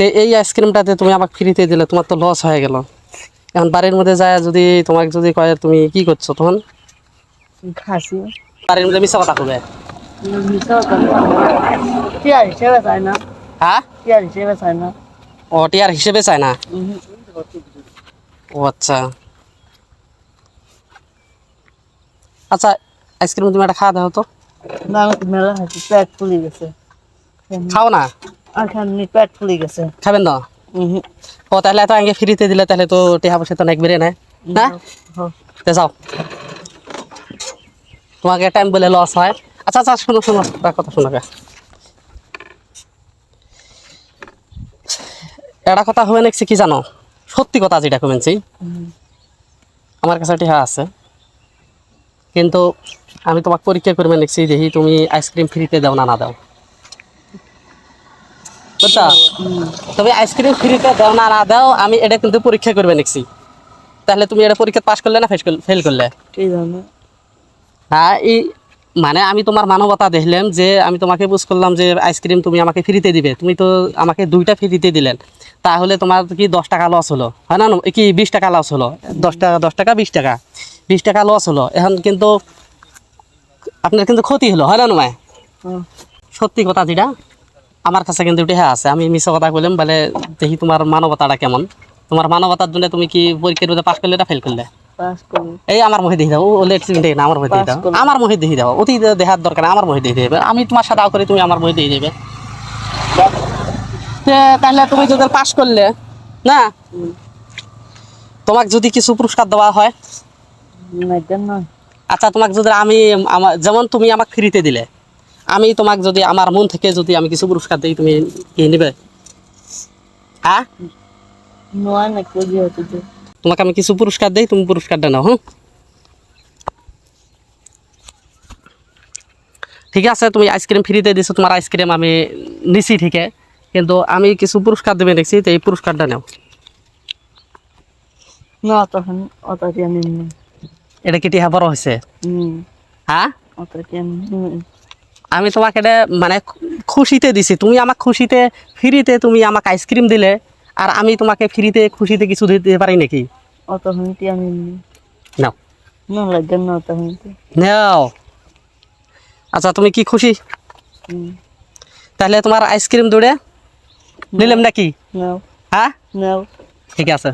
তো এই আইসক্রিমটাতে তুমি আমাকে ফ্রিতে দিলে, তোমার তো লস হয়ে গেল। এখন বাড়ির মধ্যে যায় যদি তোমাকে যদি কয় তুমি কি করছো তখন? খাসি বাড়ির মধ্যে মিশা কথা কবে? টিয়ার হিসেবে চাই না, হ্যাঁ, টিয়ার হিসেবে চাই না। ও টিয়ার হিসেবে চায় না? ও আচ্ছা আচ্ছা, আইসক্রিম তুমি একটা খাওয়া দাও তো। না আমি তো মেলা খাইছি, পেট ফুলে গেছে। খাও না? আর খানি পেট ফুলে গেছে। খাবেন না? ও তাহলে এত আগে ফ্রিতে দিলে তাহলে তো টেহা পয়সা তো একবারে নেয় না। তো যাও, তোমাকে টাইম বলে লস হয়। আচ্ছা আচ্ছা, শোনো শোনো, একটা কথা শোনো গে। একটা কথা হয়ে নেছি কি জানো, সত্যি কথা যেটা কমেছি, আমার কাছে টেহা আছে, কিন্তু আমি তোমাকে পরীক্ষা করবে নেছি দেখি তুমি আইসক্রিম ফ্রিতে দাও না না দাও, বুঝছো? তবে আইসক্রিম ফ্রিতে দাও না না দাও আমি এটা কিন্তু পরীক্ষা করবে নেছি। তাহলে তুমি এটা পরীক্ষা পাস করলে না ফেল করলে? ঠিক আছে। হ্যাঁ, এই মানে আমি তোমার মানবতা দেখলাম যে আমি তোমাকে বুঝ করলাম যে আইসক্রিম তুমি আমাকে ফ্রিতে দিবে, তুমি তো আমাকে 2টা ফ্রিতে দিলেন, তাহলে তোমার কি 10 টাকা লস হলো, হয় না? কি 20 টাকা লস হলো, 10 টাকা 10 টাকা 20 টাকা 20 টাকা লস হলো। এখন কিন্তু আপনার কিন্তু ক্ষতি হলো, হয় না নয়? সত্যি কথা যেটা, আমার কাছে কিন্তু এটা আছে, আমি মিছা কথা বললাম বলে দেখি তোমার মানবতাটা কেমন। তোমার মানবতার জন্য তুমি কি পরীক্ষার মধ্যে পাস করলে না ফেল করলে? এই আমার মুখে দেখে দাও, ও লেটসিং না আমার মুখে দিয়ে দাও, আমার মুখে দেখে দাও, অতি দেখার দরকার আমার মুখে দিয়ে দেবে, আমি তোমার সাথে করে তুমি আমার মুখে দিয়ে দেবে। তাহলে তুমি যদি পাস করলে না, তোমাকে যদি কিছু পুরস্কার দেওয়া হয়? আচ্ছা, তোমাকে যদি আমি আমার যেমন তুমি আমাকে ফ্রিতে দিলে, আমি তোমাকে যদি আমার মন থেকে যদি আমি কিছু পুরস্কার দিই, তুমি কি নেবে? হ্যাঁ, তোমাকে আমি কিছু পুরস্কার দিই, তুমি পুরস্কারটা নাও। হ্যাঁ ঠিক আছে, তুমি আইসক্রিম ফ্রিতে দিছো, তোমার আইসক্রিম আমি নিছি ঠিকই, কিন্তু আমি কিছু পুরস্কার দেবে দেখছি, তো এই পুরস্কারটা নাও। না তখন অত টিয়া নিন। এটা কি টিহা বড় হয়েছে? হ্যাঁ, অত টিয়া আমি তোমাকে এটা মানে খুশিতে দিছি, তুমি আমাকে খুশিতে ফ্রিতে তুমি আমাকে আইসক্রিম দিলে, আর আমি তোমাকে ফ্রিতে খুশিতে কিছু দিতে পারি নাকি? অত টিয়া নিন। নাও না লাগেন না অত নাও। আচ্ছা, তুমি কি খুশি? তাহলে তোমার আইসক্রিম দৌড়ে নিলাম নাকি? নাও হ্যাঁ নাও। ঠিক আছে।